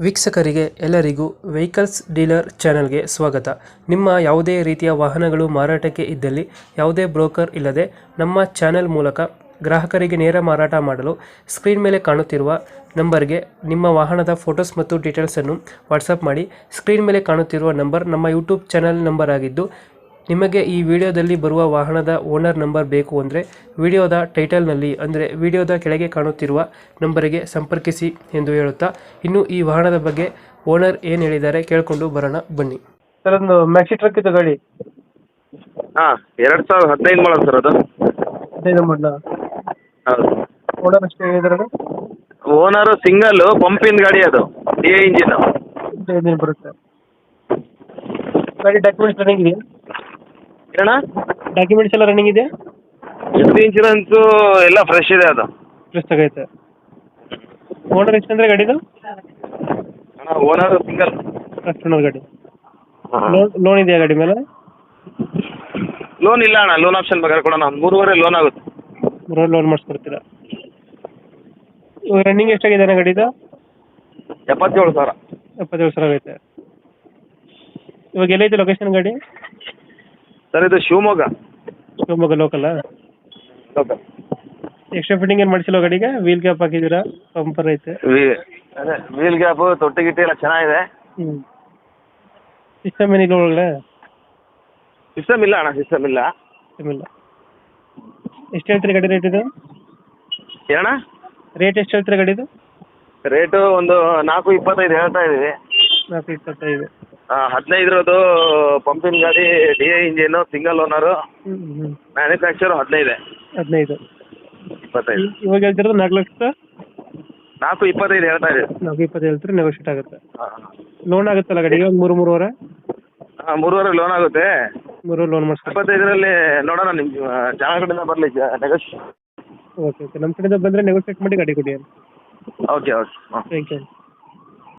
ವೀಕ್ಷಕರಿಗೆ ಎಲ್ಲರಿಗೂ vehicles dealer ಚಾನೆಲ್ಗೆ ಸ್ವಾಗತ. ನಿಮ್ಮ ಯಾವುದೇ ರೀತಿಯ ವಾಹನಗಳು ಮಾರಾಟಕ್ಕೆ ಇದ್ದಲ್ಲಿ ಯಾವುದೇ ಬ್ರೋಕರ್ ಇಲ್ಲದೆ ನಮ್ಮ ಚಾನೆಲ್ ಮೂಲಕ ಗ್ರಾಹಕರಿಗೆ ನೇರ ಮಾರಾಟ ಮಾಡಲು ಸ್ಕ್ರೀನ್ ಮೇಲೆ ಕಾಣುತ್ತಿರುವ ನಂಬರ್ಗೆ ನಿಮ್ಮ ವಾಹನದ ಫೋಟೋಸ್ ಮತ್ತು ಡೀಟೇಲ್ಸನ್ನು ವಾಟ್ಸಪ್ ಮಾಡಿ. ಸ್ಕ್ರೀನ್ ಮೇಲೆ ಕಾಣುತ್ತಿರುವ ನಂಬರ್ ನಮ್ಮ ಯೂಟ್ಯೂಬ್ ಚಾನೆಲ್ ನಂಬರ್ ಆಗಿದ್ದು, ನಿಮಗೆ ಈ ವಿಡಿಯೋದಲ್ಲಿ ಬರುವ ವಾಹನದ ಓನರ್ ನಂಬರ್ ಬೇಕು ಅಂದರೆ ವಿಡಿಯೋದ ಟೈಟಲ್ನಲ್ಲಿ ಅಂದರೆ ವಿಡಿಯೋದ ಕೆಳಗೆ ಕಾಣುತ್ತಿರುವ ನಂಬರಿಗೆ ಸಂಪರ್ಕಿಸಿ ಎಂದು ಹೇಳುತ್ತಾ, ಇನ್ನು ಈ ವಾಹನದ ಬಗ್ಗೆ ಓನರ್ ಏನು ಹೇಳಿದ್ದಾರೆ ಕೇಳಿಕೊಂಡು ಬರೋಣ ಬನ್ನಿ. ಸರ್, ಒಂದು ಮ್ಯಾಕ್ಸಿ ಟ್ರಕ್ ಇತ್ತು ಗಾಡಿ. ಹಾಂ, 2015 ಮಾಡೋದು ಸರ್ ಅದು. 15 ಮಾಡಲ. ಹೌದು. ಓನರ್ ಎಷ್ಟು ಹೇಳಿದಾರೆ? ಓನರು ಸಿಂಗಲ್ಲು, ಪಂಪಿನ ಗಾಡಿ ಅದು, ಡಿ ಇಂಜಿನ್. ಬರುತ್ತೆ ಗಾಡಿ. ಡಾಕ್ಯುಮೆಂಟ್ಸ್ ರನ್ನಿಂಗ್ ಇದೆಯಾ? ಏನ ಡಾಕ್ಯುಮೆಂಟ್ಸ್ ಎಲ್ಲ ರನ್ನಿಂಗ್ ಇದೆಯಾ? ಇನ್ಶೂರೆನ್ಸು ಎಲ್ಲ ಫ್ರೆಶ್ ಇದೆ ಅದು. ಫ್ರೆಶ್ ಆಗೈತೆ. ಓನರ್ ಎಷ್ಟು ಅಂದರೆ ಗಾಡಿದು? ಅಣ್ಣ, ಓನರು ಸಿಂಗಲ್. ಫಸ್ಟ್ ಓನರ್ ಗಾಡಿ. ಲೋನ್ ಇದೆಯಾ ಗಾಡಿ ಮೇಲೆ? ಲೋನ್ ಇಲ್ಲ ಅಣ್ಣ, ಲೋನ್ ಆಪ್ಷನ್ ಬೇಕಾದ್ರೆ ಕೊಡೋಣ. ಒಂದು 3.5 ಲೋನ್ ಆಗುತ್ತೆ. ಲೋನ್ ಮಾಡಿಸ್ಕೊಡ್ತೀರಾ? ರನ್ನಿಂಗ್ ಎಷ್ಟಾಗಿದೆ ಗಾಡಿದು? 77,000. 77,000 ಆಗೈತೆ. ಇವಾಗ ಎಲ್ಲೈತೆ ಲೊಕೇಶನ್ ಗಾಡಿ? ಸರ್, ಇದು Shivamogga. Shivamogga local. Local. Extra fitting ಏನು ಮಾಡಿಸಿಲ್ಲ ಗಾಡಿಗೆ? ವೀಲ್ ಕ್ಯಾಪ್ ಹಾಕಿದ್ದೀರಾ? ಬಂಪರ್ ಐತೆ. ಅದೇ ವೀಲ್ ಗ್ಯಾಪು, ತೊಟ್ಟಿ ಗಿಟ್ಟಿ ಎಲ್ಲ ಚೆನ್ನಾಗಿದೆ. ಸಿಸ್ಟಮ್ ಏನಿಲ್ಲ ಒಳಗಡೆ? ಸಿಸ್ಟಮ್ ಇಲ್ಲ ಅಣ್ಣ, ಸಿಸ್ಟಮ್ ಇಲ್ಲ. ಇಲ್ಲ. ಎಷ್ಟು ಹೇಳ್ತೀರಿ ಗಾಡಿ ರೇಟ್ ಇದು? ಏನಣ್ಣ ರೇಟ್ ಎಷ್ಟು ಹೇಳ್ತೀರಿ ಗಾಡಿದು? ರೇಟು ಒಂದು 4.25 ಹೇಳ್ತಾ ಇದ್ದೀವಿ. 4.25. 15 ಪಂಪಿನ ಗಾಡಿ, D engine, single owner, manufacture 15. 15. 25. ಇವಾಗ ಹೇಳ್ತಿರೋದು 4 ಲಕ್ಷ? 4.25 ಹೇಳ್ತಾ ಇದ್ದೀವಿ. 4.20 ಹೇಳ್ತೀರಿ, ನೆಗೋಷಿಯೇಟ್ ಆಗುತ್ತೆ. ಲೋನ್ ಆಗುತ್ತಲ್ಲ ಗಾಡಿಗೆ ಒಂದು 3.5? ಹಾಂ, 3.5 ಲೋನ್ ಆಗುತ್ತೆ. 3 ಲೋನ್ ಮಾಡಿಸ್ಕೊಡ್ತೀವಿ. 25ರಲ್ಲಿ ನೋಡೋಣ, ನಿಮ್ಮ ಚಾನಲ್ ಕಡೆಯಿಂದ ಬರಲಿ ನೆಗೋಷಿಯೇಟ್. ಓಕೆ. ನಮ್ಮ ಕಡೆಯಿಂದ ಬಂದರೆ ನೆಗೋಷಿಯೇಟ್ ಮಾಡಿ ಗಾಡಿ ಕೊಡಿ. ಓಕೆ. Thank you.